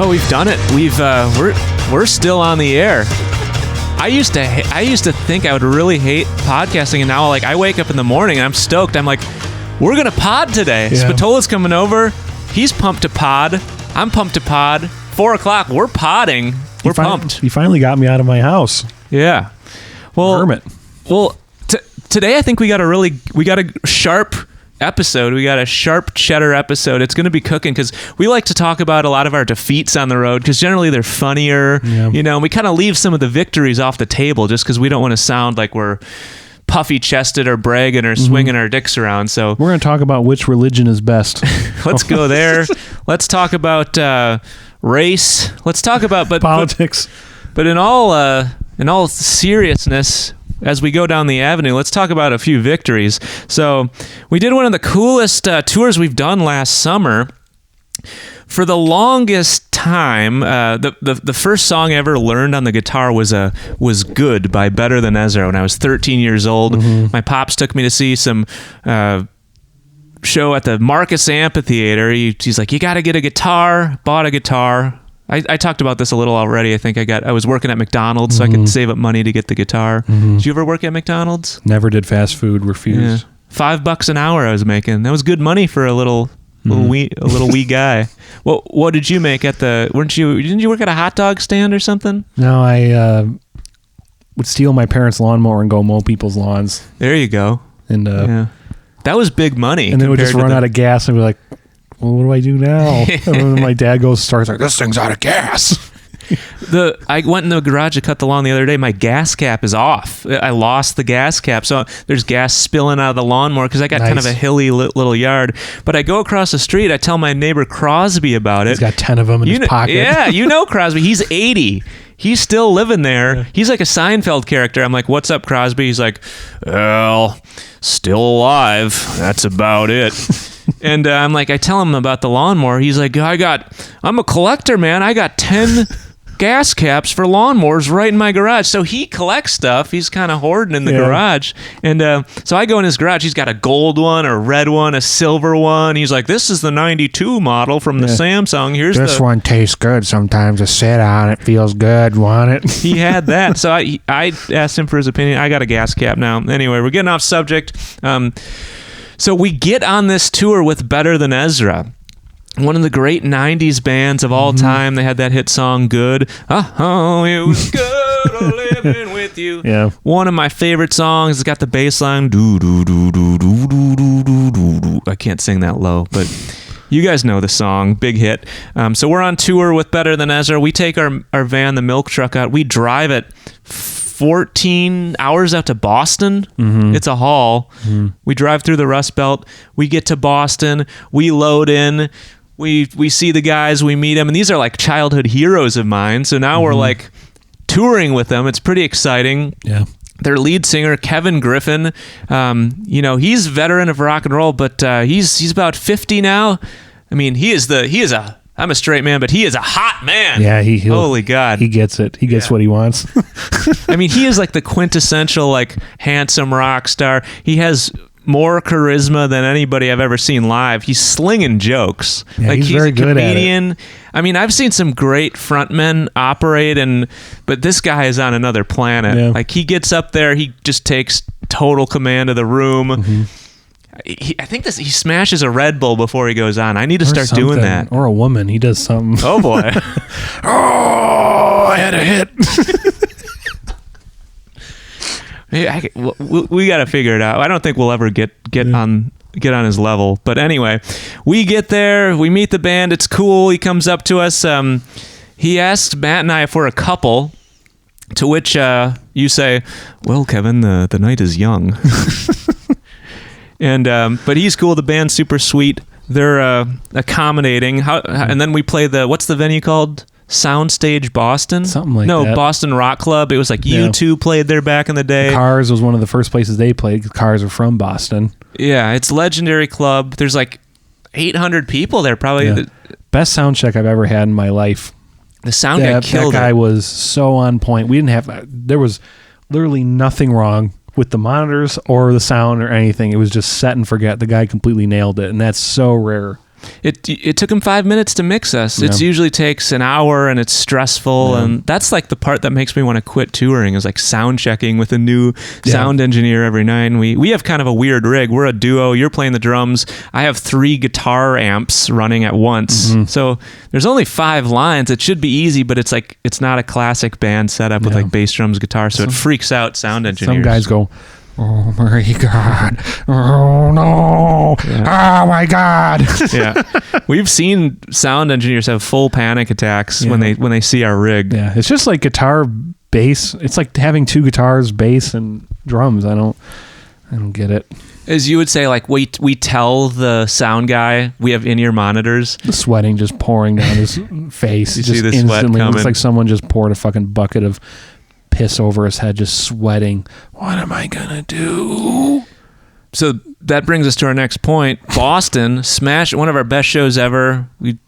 Oh, we've done it. We're still on the air. I used to think I would really hate podcasting, and now I wake up in the morning and I'm stoked. I'm like, we're gonna pod today. Yeah. Spatola's coming over. He's pumped to pod. I'm pumped to pod. 4:00. We're podding. We're pumped. He finally got me out of my house. Yeah. Well, Hermit. Well, today I think we got a sharp episode. We got a sharp cheddar episode. It's going to be cooking because we like to talk about a lot of our defeats on the road because generally they're funnier. Yeah. We kind of leave some of the victories off the table just because we don't want to sound like we're puffy chested or bragging or swinging our dicks around. So we're going to talk about which religion is best. Let's go there. Let's talk about race. Let's talk about politics. But in all seriousness, as we go down the avenue, let's talk about a few victories. So we did one of the coolest tours we've done last summer. For the longest time, the first song I ever learned on the guitar was Good by Better Than Ezra when I was 13 years old. Mm-hmm. My pops took me to see some show at the Marcus Amphitheater. He's like, you got to get a guitar. Bought a guitar. I talked about this a little already. I think I was working at McDonald's, so I could save up money to get the guitar. Mm-hmm. Did you ever work at McDonald's? Never did fast food. Refused. Yeah. $5 an hour I was making. That was good money for a little wee guy. What did you make at the? Didn't you work at a hot dog stand or something? No, I would steal my parents' lawnmower and go mow people's lawns. There you go. And that was big money. And then we would just run out of gas and be like, well, what do I do now? And then my dad starts like, this thing's out of gas. I went in the garage to cut the lawn the other day. My gas cap is off. I lost the gas cap. So there's gas spilling out of the lawnmower because I got kind of a hilly little yard. But I go across the street. I tell my neighbor Crosby about it. He's got 10 of them in his pocket. Yeah, Crosby. He's 80. He's still living there. Yeah. He's like a Seinfeld character. I'm like, what's up, Crosby? He's like, well, still alive. That's about it. And I'm like, I tell him about the lawnmower. He's like, I'm a collector, man. I got 10 gas caps for lawnmowers right in my garage. So he collects stuff. He's kind of hoarding in the garage. And so I go in his garage. He's got a gold one, a red one, a silver one. He's like, this is the 92 model from the Samsung. This one tastes good sometimes to sit on. It feels good. Want it? He had that. So I asked him for his opinion. I got a gas cap now. Anyway, we're getting off subject. So we get on this tour with Better Than Ezra, one of the great 90s bands of all time. They had that hit song, Good. Oh, it was good living with you. Yeah. One of my favorite songs. It's got the bass line. Do, do, do, do, do, do, do, do, do, do. I can't sing that low, but you guys know the song. Big hit. So we're on tour with Better Than Ezra. We take our van, the milk truck out. We drive it 14 hours out to Boston. Mm-hmm. It's a haul. Mm-hmm. We drive through the Rust Belt. We get to Boston. We load in. We see the guys. We meet them. And these are like childhood heroes of mine. So now we're like touring with them. It's pretty exciting. Yeah. Their lead singer, Kevin Griffin, he's a veteran of rock and roll, but he's about 50 now. I mean, I'm a straight man, but he is a hot man. Yeah, holy God. He gets it. He gets what he wants. I mean, he is like the quintessential, like, handsome rock star. He has more charisma than anybody I've ever seen live. He's slinging jokes. Yeah, like he's very good comedian. at it. I mean, I've seen some great frontmen operate, but this guy is on another planet. Yeah. Like, he gets up there, he just takes total command of the room. Mm-hmm. I think he smashes a Red Bull before he goes on. I need to start doing that. Or a woman. He does something. Oh, boy. Oh, I had a hit. We got to figure it out. I don't think we'll ever get on his level. But anyway, we get there. We meet the band. It's cool. He comes up to us. He asks Matt and I if we're a couple, to which you say, well, Kevin, the night is young. And but he's cool. The band's super sweet. They're accommodating. And then we play what's the venue called? Soundstage Boston? Something like that. No, Boston Rock Club. It was like U2 played there back in the day. Cars was one of the first places they played. Cars are from Boston. Yeah, it's a legendary club. There's like 800 people there probably. Yeah. Best sound check I've ever had in my life. The sound guy killed it. That guy was so on point. There was literally nothing wrong with the monitors or the sound or anything. It was just set and forget. The guy completely nailed it, and that's so rare. It took him 5 minutes to mix us. It usually takes an hour, and it's stressful, and that's like the part that makes me want to quit touring, is like sound checking with a new sound engineer every night. And we have kind of a weird rig. We're a duo. You're playing the drums. I have 3 guitar amps running at once. So there's only 5 lines. It should be easy, but it's like it's not a classic band setup with like bass, drums, guitar. So it freaks out sound engineers. Some guys go, "Oh my God. Oh no. Oh my God." Yeah. We've seen sound engineers have full panic attacks when they see our rig. Yeah. It's just like guitar, bass. It's like having 2 guitars, bass, and drums. I don't get it. As you would say, like we tell the sound guy we have in-ear monitors. The sweating just pouring down his face. You just see the instantly sweat coming. Looks like someone just poured a fucking bucket of piss over his head, just sweating. What am I gonna do? So that brings us to our next point. Boston, smash, one of our best shows ever. We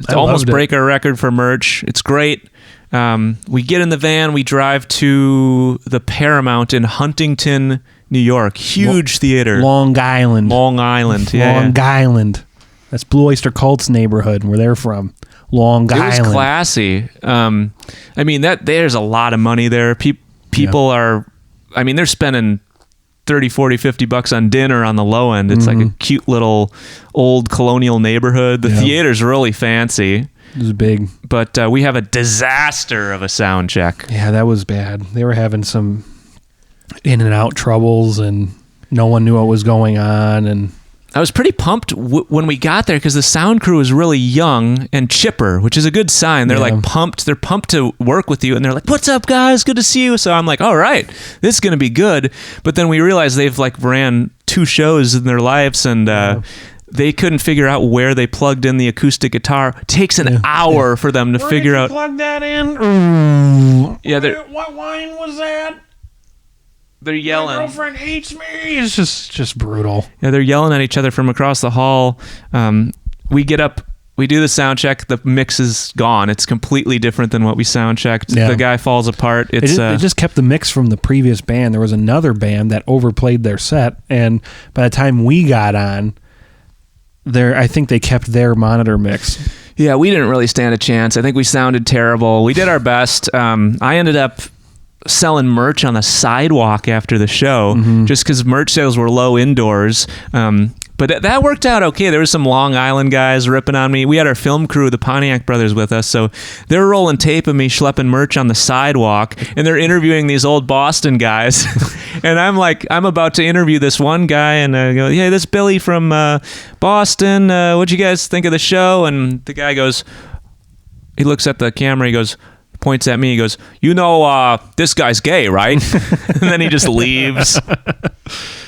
almost break our record for merch. It's great. We get in the van, we drive to the Paramount in Huntington, New York. Huge theater. Long Island. Yeah. Long Island. That's Blue Oyster Cult's neighborhood, where they're from. Long Island. It was classy. I mean, there's a lot of money there. People are, I mean, they're spending 30, 40, 50 bucks on dinner on the low end. It's like a cute little old colonial neighborhood. The theater's really fancy. It was big. But we have a disaster of a sound check. Yeah, that was bad. They were having some in and out troubles, and no one knew what was going on. And I was pretty pumped when we got there because the sound crew is really young and chipper, which is a good sign. They're like pumped. They're pumped to work with you, and they're like, "What's up, guys? Good to see you." So I'm like, "All right, this is gonna be good." But then we realized they've like ran 2 shows in their lives, and they couldn't figure out where they plugged in the acoustic guitar. It takes an hour for them to figure out. Plug that in. Yeah, what line was that? They're yelling. My girlfriend hates me. It's just brutal. Yeah, they're yelling at each other from across the hall. We get up, we do the sound check. The mix is gone. It's completely different than what we sound checked. Yeah. The guy falls apart. They just kept the mix from the previous band. There was another band that overplayed their set, and by the time we got on, I think they kept their monitor mix. Yeah, we didn't really stand a chance. I think we sounded terrible. We did our best. I ended up selling merch on the sidewalk after the show just because merch sales were low indoors. But that worked out okay. There was some Long Island guys ripping on me. We had our film crew, the Pontiac brothers, with us. So they're rolling tape of me schlepping merch on the sidewalk, and they're interviewing these old Boston guys. And I'm about to interview this one guy, and I go, "Hey, this Billy from Boston. What'd you guys think of the show?" And the guy goes, he looks at the camera, he goes, points at me, he goes, this guy's gay, right? And then he just leaves.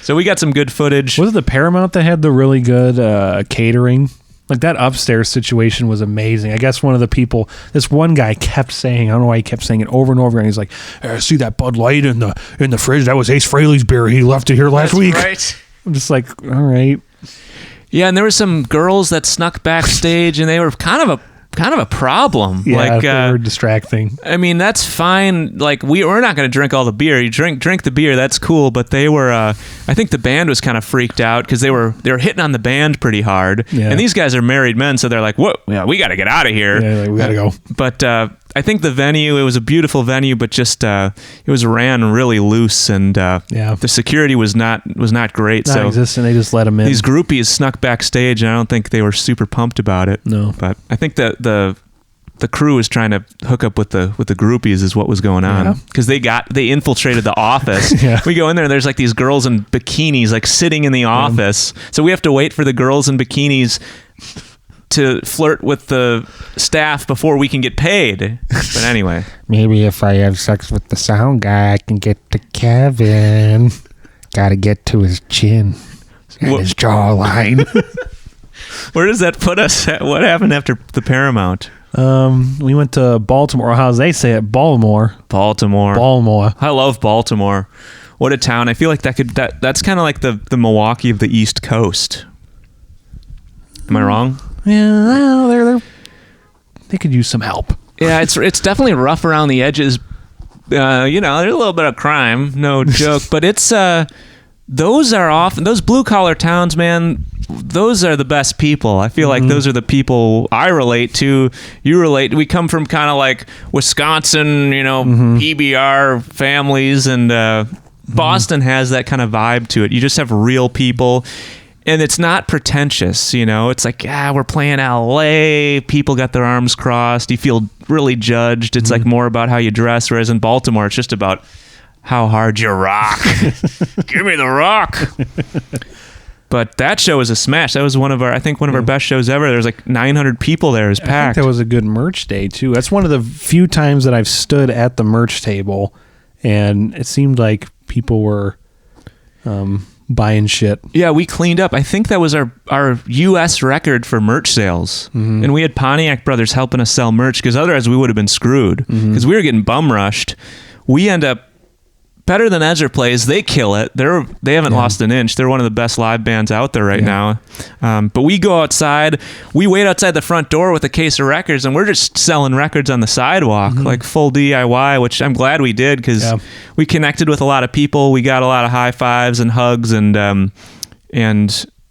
So we got some good footage. Was it the Paramount that had the really good catering? Like that upstairs situation was amazing. I guess one of the people, this one guy kept saying, I don't know why he kept saying it over and over again. He's like, "I see that Bud Light in the fridge. That was Ace Frehley's beer. He left it here last week." Right. I'm just like, all right. Yeah, and there were some girls that snuck backstage, and they were kind of a problem. Yeah, like they were distracting. I mean, that's fine. Like we're not going to drink all the beer. You drink the beer. That's cool. But they were. I think the band was kind of freaked out because they were hitting on the band pretty hard. Yeah. And these guys are married men, so they're like, "Whoa, yeah, we got to get out of here. Yeah, like, we got to go." But I think the venue, it was a beautiful venue, but just it was ran really loose, and the security was not great. Non-existent. They just let them in. These groupies snuck backstage, and I don't think they were super pumped about it. No, but I think that the crew was trying to hook up with the groupies is what was going on, because they infiltrated the office. Yeah. We go in there, and there's like these girls in bikinis like sitting in the office, so we have to wait for the girls in bikinis to flirt with the staff before we can get paid. But anyway, maybe if I have sex with the sound guy, I can get to Kevin. Gotta get to his chin and his jawline. Where does that put us? What happened after the Paramount? We went to Baltimore. How they say it? Baltimore. I love Baltimore. What a town. I feel like that's kind of like the Milwaukee of the East Coast. Am I wrong? Yeah, well, they could use some help. Yeah, it's definitely rough around the edges. There's a little bit of crime, no joke. But it's those blue collar towns, man. those are the best people. I feel like those are the people I relate to. You relate. We come from kind of like Wisconsin, PBR families, and Boston has that kind of vibe to it. You just have real people. And it's not pretentious, It's like, we're playing LA. People got their arms crossed. You feel really judged. It's like more about how you dress. Whereas in Baltimore, it's just about how hard you rock. Give me the rock. But that show was a smash. That was one of our best shows ever. There was like 900 people there. It was packed. I think that was a good merch day too. That's one of the few times that I've stood at the merch table, and it seemed like people were buying shit. Yeah, we cleaned up. I think that was our U.S. record for merch sales. And we had Pontiac Brothers helping us sell merch because otherwise we would have been screwed because we were getting bum rushed. We end up Better Than Ezra plays. They kill it. They haven't lost an inch. They're one of the best live bands out there right now. But we go outside. We wait outside the front door with a case of records, and we're just selling records on the sidewalk, like full DIY, which I'm glad we did because we connected with a lot of people. We got a lot of high fives and hugs, and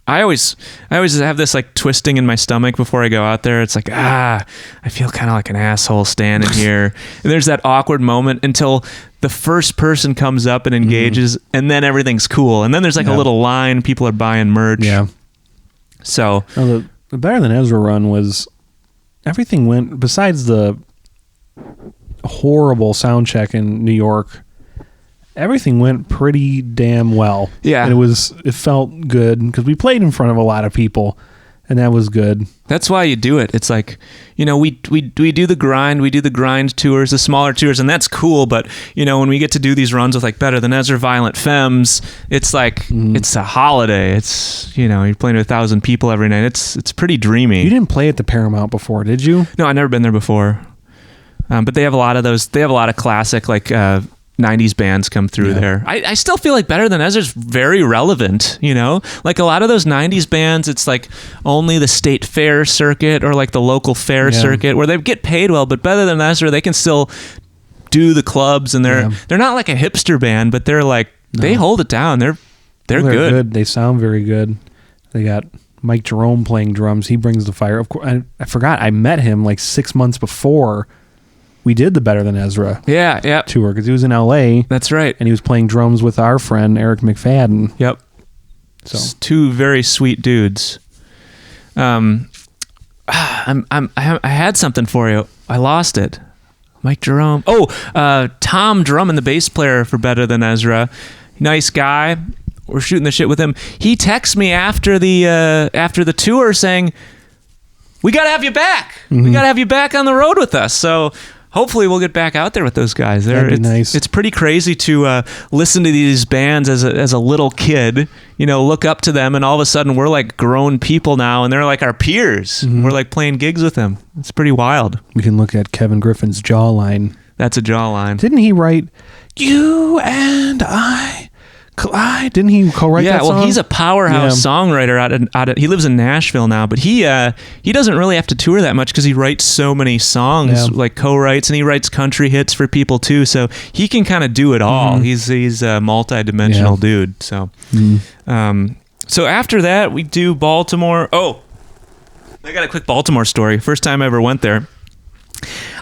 I always have this like twisting in my stomach before I go out there. It's like, I feel kind of like an asshole standing here. And there's that awkward moment until the first person comes up and engages, and then everything's cool. And then there's like a little line. People are buying merch. Yeah. So the Better Than Ezra run was, everything went, besides the horrible sound check in New York, everything went pretty damn well. Yeah. And it felt good because we played in front of a lot of people, and that was good. That's why you do it. It's like, we do the grind. We do the grind tours, the smaller tours, and that's cool. But, when we get to do these runs with like Better Than Ezra, Violent Femmes, it's like, it's a holiday. It's, you're playing to 1,000 people every night. It's pretty dreamy. You didn't play at the Paramount before, did you? No, I've never been there before. But they have a lot of those. They have a lot of classic, like, 90s bands come through there. I still feel like Better Than Ezra's very relevant, Like a lot of those 90s bands, it's like only the state fair circuit or like the local fair circuit where they get paid well, but Better Than Ezra, they can still do the clubs, and they're not like a hipster band, but they're like, they hold it down. They're good. They sound very good. They got Mike Jerome playing drums. He brings the fire. Of course, I forgot, I met him like 6 months before we did the Better Than Ezra tour because he was in LA. That's right. And he was playing drums with our friend Eric McFadden. Yep. So two very sweet dudes. I had something for you. I lost it. Mike Jerome. Tom Drummond, the bass player for Better Than Ezra. Nice guy. We're shooting the shit with him. He texts me after the tour saying, "We got to have you back. We got to have you back on the road with us." So hopefully we'll get back out there with those guys. That'd be nice. It's pretty crazy to listen to these bands as a little kid, look up to them, and all of a sudden we're like grown people now, and they're like our peers. We're like playing gigs with them. It's pretty wild. We can look at Kevin Griffin's Jawline. That's a Jawline. Didn't he write You and I? Didn't he co-write that song? Yeah, well, he's a powerhouse songwriter out of. He lives in Nashville now, but he doesn't really have to tour that much because he writes so many songs, like co-writes, and he writes country hits for people too. So he can kind of do it all. He's a multi-dimensional dude. So, so after that we do Baltimore. Oh, I got a quick Baltimore story. First time I ever went there.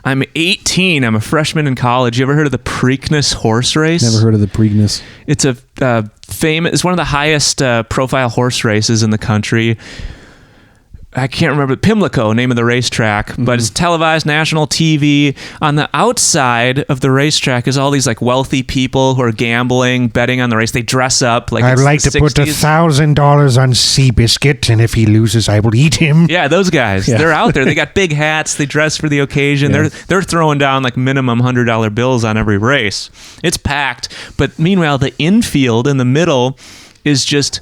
I'm 18. I'm a freshman in college. You ever heard of the Preakness horse race? Never heard of the Preakness. It's it's one of the highest profile horse races in the country. I can't remember, Pimlico, name of the racetrack, but it's televised, national TV. On the outside of the racetrack is all these like wealthy people who are gambling, betting on the race. They dress up like I'd like to put $1,000 on Seabiscuit, and if he loses, I will eat him. Yeah, those guys. Yeah. They're out there. They got big hats. They dress for the occasion. Yeah. They're throwing down like minimum $100 bills on every race. It's packed. But meanwhile, the infield in the middle is just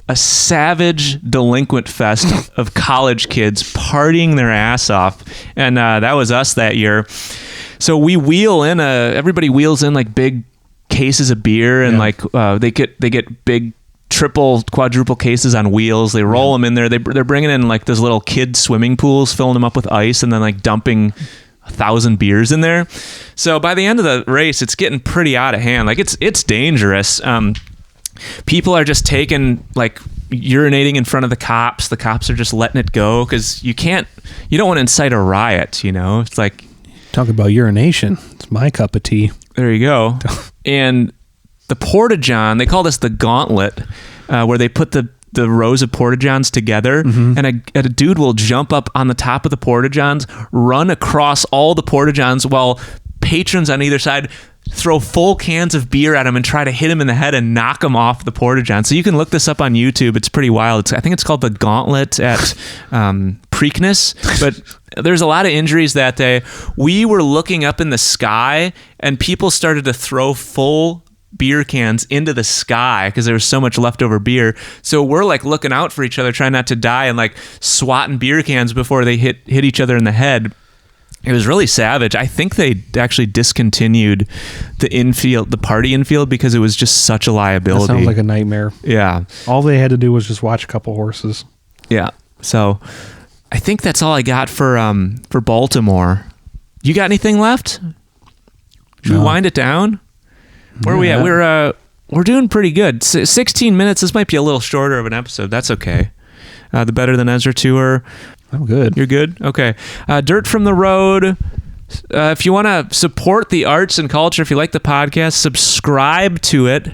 a savage delinquent fest of college kids partying their ass off, and that was us that year. So we everybody wheels in like big cases of beer, and like they get big triple, quadruple cases on wheels. They roll them in there. They're bringing in like those little kid swimming pools, filling them up with ice, and then like dumping 1,000 beers in there. So by the end of the race, it's getting pretty out of hand. Like it's dangerous. People are just taking like urinating in front of the cops. The cops are just letting it go because you don't want to incite a riot, you know? It's like... Talk about urination. It's my cup of tea. There you go. And the Porta-John, they call this the gauntlet, where they put the rows of Porta-Johns together, and a dude will jump up on the top of the Porta-Johns, run across all the Porta-Johns while patrons on either side throw full cans of beer at him and try to hit him in the head and knock him off the Porta-John. So you can look this up on YouTube. It's pretty wild. I think it's called the Gauntlet at Preakness. But there's a lot of injuries that day. We were looking up in the sky, and people started to throw full beer cans into the sky because there was so much leftover beer. So we're like looking out for each other, trying not to die, and like swatting beer cans before they hit each other in the head. It was really savage. I think they actually discontinued the party infield because it was just such a liability. That sounds like a nightmare. Yeah. All they had to do was just watch a couple horses. Yeah. So I think that's all I got for Baltimore. You got anything left? Should we wind it down? Where are we at? We're doing pretty good. 16 minutes. This might be a little shorter of an episode. That's okay. The Better Than Ezra Tour. I'm good. You're good? Okay. Dirt from the Road. If you want to support the arts and culture, if you like the podcast, subscribe to it.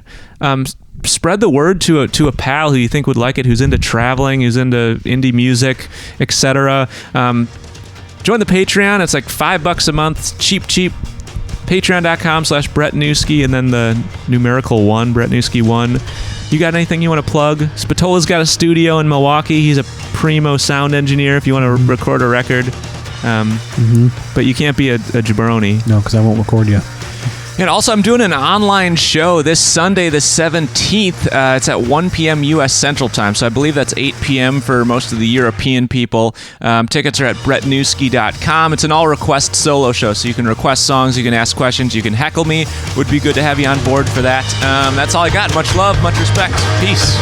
Spread the word to a pal who you think would like it, who's into traveling, who's into indie music, etc. Join the Patreon. It's like $5 a month. It's cheap. Patreon.com/Brett Newski, and then the numerical 1, Brett Newski 1. You got anything you want to plug? Spatola's got a studio in Milwaukee. He's a primo sound engineer if you want to record a record. But you can't be a jabroni. No, because I won't record you. And also, I'm doing an online show this Sunday, the 17th. It's at 1 p.m. U.S. Central Time, so I believe that's 8 p.m. for most of the European people. Tickets are at brettnewski.com. It's an all-request solo show, so you can request songs, you can ask questions, you can heckle me. Would be good to have you on board for that. That's all I got. Much love, much respect. Peace.